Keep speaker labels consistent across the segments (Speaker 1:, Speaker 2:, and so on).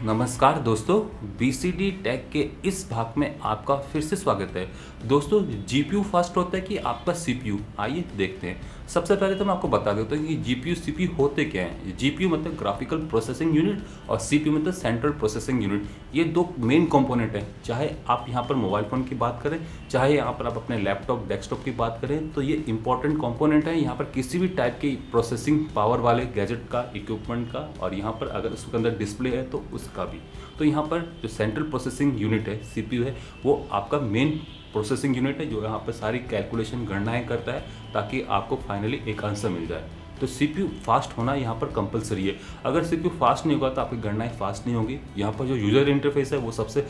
Speaker 1: नमस्कार दोस्तों, BCD take के इस भाग में आपका फिर से स्वागत है। दोस्तों, जीपीयू फास्ट होता है कि आपका सीपीयू? आइए देखते हैं। सबसे पहले तो मैं आपको बता देता हूँ कि जीपीयू सीपीयू होते क्या हैं। जीपीयू मतलब ग्राफिकल प्रोसेसिंग यूनिट और सीपीयू मतलब सेंट्रल प्रोसेसिंग यूनिट। ये दो मेन कंपोनेंट हैं। चाहे आप यहाँ पर मोबाइल फ़ोन की बात करें, चाहे यहाँ पर आप अपने लैपटॉप डेस्कटॉप की बात करें, तो ये इंपॉर्टेंट कंपोनेंट है यहाँ पर किसी भी टाइप की प्रोसेसिंग पावर वाले गैजेट का, इक्विपमेंट का। और यहाँ पर अगर उसके अंदर डिस्प्ले है तो उसका भी। तो यहाँ पर जो सेंट्रल प्रोसेसिंग यूनिट है, सीपीयू है, वो आपका मेन प्रोसेसिंग यूनिट है जो यहाँ पर सारी कैलकुलेशन गणनाएं करता है ताकि आपको फाइनली एक आंसर मिल जाए। तो सीपीयू फास्ट होना यहाँ पर कंपलसरी है। अगर सीपीयू फास्ट नहीं होगा तो आपकी गणनाएं फास्ट नहीं होगी। यहाँ पर जो यूजर इंटरफेस है वो सबसे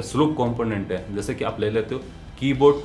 Speaker 1: स्लो कंपोनेंट है। जैसे कि आप ले लेते हो कीबोर्ड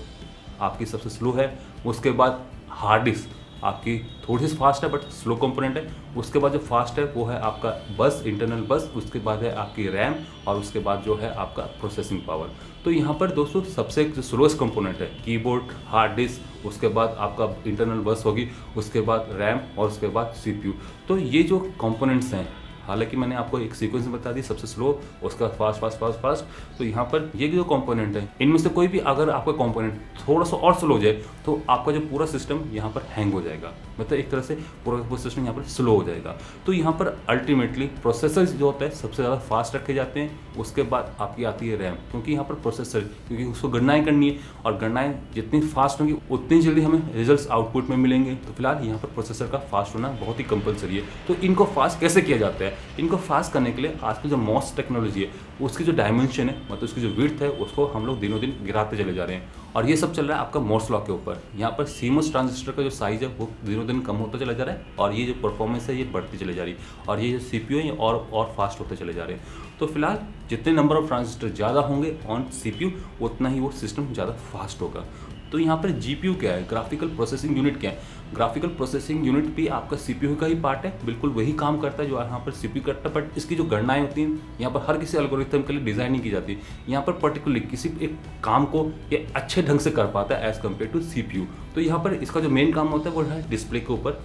Speaker 1: आपकी सबसे स्लो है, उसके बाद हार्ड डिस्क आपकी थोड़ी सी फास्ट है बट स्लो कंपोनेंट है। उसके बाद जो फास्ट है वो है आपका बस, इंटरनल बस, उसके बाद है आपकी रैम और उसके बाद जो है आपका प्रोसेसिंग पावर। तो यहाँ पर दोस्तों सबसे जो स्लोएस्ट कंपोनेंट है कीबोर्ड, हार्ड डिस्क, उसके बाद आपका इंटरनल बस होगी, उसके बाद रैम और उसके बाद सीपीयू। तो ये जो कंपोनेंट्स हैं, हालांकि मैंने आपको एक सीक्वेंस में बता दी, सबसे स्लो, उसका फास्ट फास्ट फास्ट फास्ट। तो यहाँ पर ये जो कंपोनेंट है इनमें से कोई भी अगर आपका कंपोनेंट थोड़ा सा और स्लो हो जाए तो आपका जो पूरा सिस्टम यहाँ पर हैंग हो जाएगा। मतलब एक तरह से पूरा सिस्टम यहाँ पर स्लो हो जाएगा। तो यहाँ पर अल्टीमेटली प्रोसेसर जो होता है सबसे ज़्यादा फास्ट रखे जाते हैं। उसके बाद आपकी आती है रैम, क्योंकि यहाँ पर प्रोसेसर, क्योंकि उसको गणनाएँ करनी है और गणनाएँ जितनी फास्ट होंगी उतनी जल्दी हमें रिजल्ट्स आउटपुट में मिलेंगे। तो फिलहाल यहाँ पर प्रोसेसर का फास्ट होना बहुत ही कंपलसरी है। तो इनको फास्ट कैसे किया जाता है? इनको फास्ट करने के लिए आजकल जो मॉस टेक्नोलॉजी है उसकी जो डायमेंशन है, मतलब उसकी जो विड्थ है, उसको हम लोग दिनों दिन गिराते चले जा रहे हैं। और ये सब चल रहा है आपका मोर्स लॉ के ऊपर। यहाँ पर सीमोस ट्रांजिस्टर का जो साइज है वो दिनों दिन कम होता चला जा रहा है और ये जो परफॉर्मेंस है ये बढ़ती चली जा रही है। और ये जो सीपीयू है ये और फास्ट होते चले जा रहे हैं। तो फिलहाल जितने नंबर ऑफ ट्रांजिस्टर ज़्यादा होंगे ऑन सीपीयू उतना ही वो सिस्टम ज़्यादा फास्ट होगा। तो यहाँ पर जीपीयू क्या है, ग्राफिकल प्रोसेसिंग यूनिट क्या है? ग्राफिकल प्रोसेसिंग यूनिट भी आपका सीपीयू का ही पार्ट है, बिल्कुल वही काम करता है जो यहाँ पर सीपीयू करता है। बट इसकी जो गणनाएं होती हैं यहाँ पर हर किसी एल्गोरिथम के लिए डिज़ाइन नहीं की जाती। यहाँ पर पर्टिकुलरली किसी एक काम को ये अच्छे ढंग से कर पाता है एज कम्पेयर टू सीपीयू। तो यहाँ पर इसका जो मेन काम होता है वो है डिस्प्ले के ऊपर।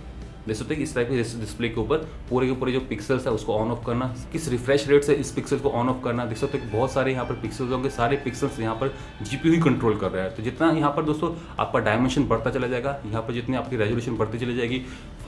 Speaker 1: देख सकते हैं कि इस टाइप के डिस्प्ले के ऊपर पूरे के पूरे जो पिक्सल्स है उसको ऑन ऑफ करना, किस रिफ्रेश रेट से इस पिक्सल को ऑन ऑफ करना। देख सकते हैं कि बहुत सारे यहाँ पर पिक्सल्स होंगे, सारे पिक्सल्स यहाँ पर जीपीयू ही कंट्रोल कर रहा है। तो जितना यहाँ पर दोस्तों आपका डायमेंशन बढ़ता चला जाएगा, यहाँ पर जितनी आपकी रेजोल्यूशन बढ़ती चली जाएगी,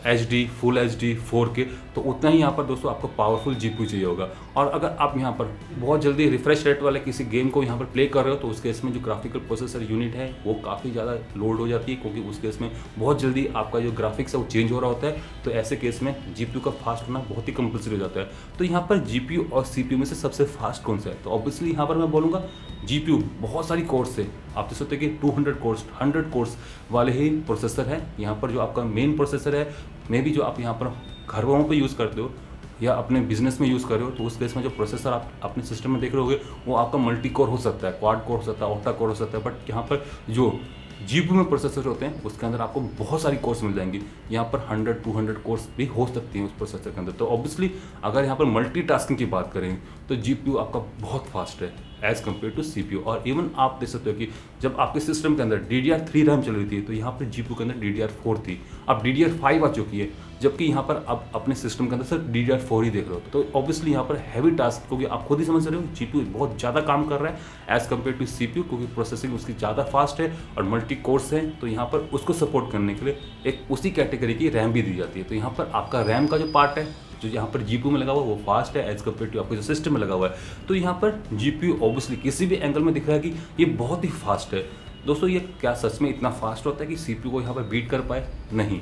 Speaker 1: HD, फुल HD, 4K, तो उतना ही यहाँ पर दोस्तों आपको पावरफुल जीपीयू चाहिए होगा। और अगर आप यहाँ पर बहुत जल्दी रिफ्रेश रेट वाले किसी गेम को यहाँ पर प्ले कर रहे हो तो उस केस में जो ग्राफिकल प्रोसेसर यूनिट है वो काफ़ी ज़्यादा लोड हो जाती है, क्योंकि उस केस में बहुत जल्दी आपका जो ग्राफिक्स है वो चेंज हो रहा होता है। तो ऐसे केस में जीपीयू का फास्ट होना बहुत ही कंपल्सरी हो जाता है। तो यहाँ पर जीपीयू और सीपीयू में से सबसे फास्ट कौन सा है? तो ऑब्वियसली यहाँ पर मैं बोलूँगा जीपीयू। बहुत सारी कोर्स है, आप देख सकते हैं कि 200 कोर्स 100 कोर्स वाले ही प्रोसेसर है। यहाँ पर जो आपका मेन प्रोसेसर है, मे भी जो आप यहाँ पर घरों पे यूज़ करते हो या अपने बिजनेस में यूज़ कर रहे हो, तो उस केस में जो प्रोसेसर आप अपने सिस्टम में देख रहे होगे वो आपका मल्टी कोर हो सकता है, क्वाड कोर हो सकता है, ऑक्टा कोर हो सकता है। बट यहाँ पर जो जीपीयू में प्रोसेसर होते हैं उसके अंदर आपको बहुत सारी कोर्स मिल जाएंगी। यहाँ पर 100-200 कोर्स भी हो सकती हैं उस प्रोसेसर के अंदर। तो ऑब्वियसली अगर यहाँ पर मल्टीटास्किंग की बात करें तो जीपीयू आपका बहुत फास्ट है एज़ कम्पेयर टू सीपीयू। और इवन आप देख सकते हो कि जब आपके सिस्टम के अंदर DDR3 रैम चल रही थी तो यहाँ पर जीपीयू के अंदर DDR4 थी, अब DDR5 आ चुकी है, जबकि यहाँ पर आप अपने सिस्टम के अंदर सिर्फ DDR4 ही देख रहे हो। तो ऑब्वियसली यहाँ पर हैवी टास्क, क्योंकि आप खुद ही समझ रहे हो जीपीयू बहुत ज़्यादा काम कर रहा है एज़ कम्पेयर टू सीपीयू, क्योंकि प्रोसेसिंग उसकी ज़्यादा फास्ट है और मल्टी कोर्स है। तो यहाँ पर उसको सपोर्ट करने के लिए एक उसी कैटेगरी की रैम भी दी जाती है। तो यहाँ पर आपका रैम का जो पार्ट है जो यहाँ पर जीपीयू में लगा हुआ है वो फास्ट है एज कम्पेयर टू आपको जो सिस्टम में लगा हुआ है। तो यहाँ पर जीपीयू ऑब्वियसली किसी भी एंगल में दिख रहा है कि ये बहुत ही फास्ट है। दोस्तों, ये क्या सच में इतना फास्ट होता है कि सीपीयू को यहाँ पर बीट कर पाए? नहीं,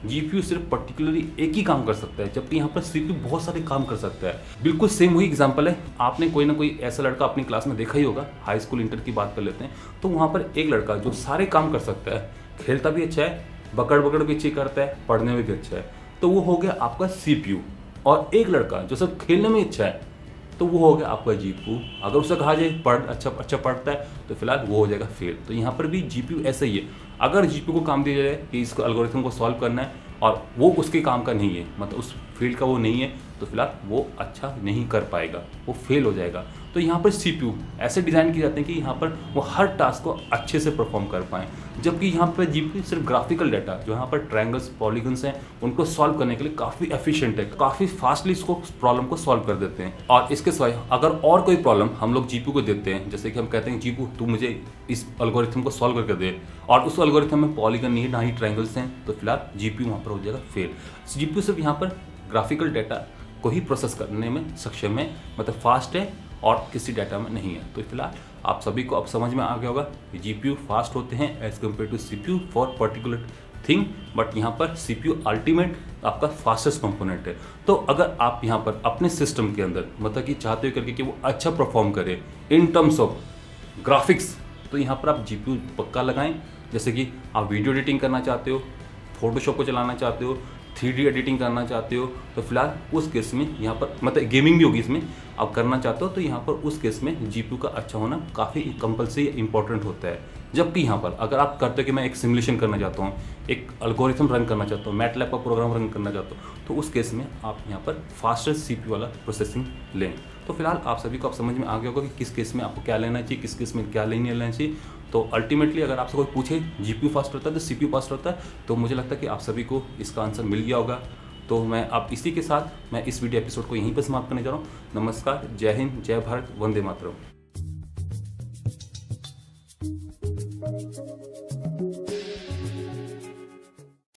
Speaker 1: जीपीयू सिर्फ पर्टिकुलरली एक ही काम कर सकता है, जबकि यहाँ पर सीपीयू बहुत सारे काम कर सकता है। बिल्कुल सेम वही एग्जांपल है, आपने कोई ना कोई ऐसा लड़का अपनी क्लास में देखा ही होगा। हाई स्कूल इंटर की बात कर लेते हैं तो वहाँ पर एक लड़का जो सारे काम कर सकता है, खेलता भी अच्छा है, पकड़ भी अच्छी करता है, पढ़ने में भी अच्छा है, तो वो हो गया आपका सीपीयू। और एक लड़का जो सिर्फ खेलने में अच्छा है तो वो हो गया आपका जीपीयू। अगर उससे कहा जाए अच्छा पढ़ता है तो फिलहाल वो हो जाएगा फेल। तो यहाँ पर भी जीपीयू ऐसा ही है, अगर जीपीयू को काम दिया जाए कि इसको एल्गोरिथम को सॉल्व करना है और वो उसके काम का नहीं है, मतलब उस फील्ड का वो नहीं है, तो तो फिलहाल वो अच्छा नहीं कर पाएगा, वो फेल हो जाएगा। तो यहाँ पर CPU ऐसे डिज़ाइन किए जाते हैं कि यहाँ पर वो हर टास्क को अच्छे से परफॉर्म कर पाएँ, जबकि यहाँ पर GPU सिर्फ ग्राफिकल डाटा जो यहाँ पर ट्रायंगल्स पॉलीगन्स हैं उनको सॉल्व करने के लिए काफ़ी एफिशिएंट है, काफ़ी फास्टली इसको प्रॉब्लम को सॉल्व कर देते हैं। और इसके सिवाय अगर और कोई प्रॉब्लम हम लोग GPU को देते हैं, जैसे कि हम कहते हैं GPU तू मुझे इस एल्गोरिथम को सॉल्व करके दे, और उस एल्गोरिथम में पॉलीगन नहीं है ना ही ट्रायंगल्स हैं, तो फिलहाल GPU वहाँ पर हो जाएगा फेल। GPU सिर्फ यहाँ पर ग्राफिकल डाटा को ही प्रोसेस करने में सक्षम है, मतलब फास्ट है और किसी डाटा में नहीं है। तो फिलहाल आप सभी को अब समझ में आ गया होगा कि GPU फास्ट होते हैं as compare to CPU for particular thing, but यहाँ पर CPU अल्टीमेट आपका फास्टेस्ट कंपोनेंट है। तो अगर आप यहाँ पर अपने सिस्टम के अंदर मतलब कि चाहते हो करके कि वो अच्छा परफॉर्म करे इन टर्म्स ऑफ ग्राफिक्स, तो यहाँ पर आप GPU पक्का लगाएं। जैसे कि आप वीडियो एडिटिंग करना चाहते हो, फोटोशॉप को चलाना चाहते हो, 3D एडिटिंग करना चाहते हो, तो फिलहाल उस केस में यहाँ पर मतलब गेमिंग भी होगी इसमें आप करना चाहते हो, तो यहाँ पर उस केस में GPU का अच्छा होना काफ़ी कंपल्सरी इंपॉर्टेंट होता है। जबकि यहाँ पर अगर आप करते हो कि मैं एक सिमुलेशन करना चाहता हूँ, एक एल्गोरिथम रन करना चाहता हूँ, मैटलैब का प्रोग्राम रन करना चाहता हूँ, तो उस केस में आप यहाँ पर फास्टेस्ट CPU वाला प्रोसेसिंग लें। तो फिलहाल आप सभी को अब समझ में आ गया होगा कि किस केस में आपको क्या लेना चाहिए, किस केस में क्या नहीं लेना चाहिए। तो अल्टीमेटली अगर आपसे कोई पूछे GPU फास्ट होता है तो CPU फास्ट होता है, तो मुझे लगता है कि आप सभी को इसका आंसर मिल गया होगा। तो मैं अब इसी के साथ मैं इस वीडियो एपिसोड को यहीं पर समाप्त करने जा रहा हूँ। नमस्कार, जय हिंद, जय भारत, वंदे मातरम।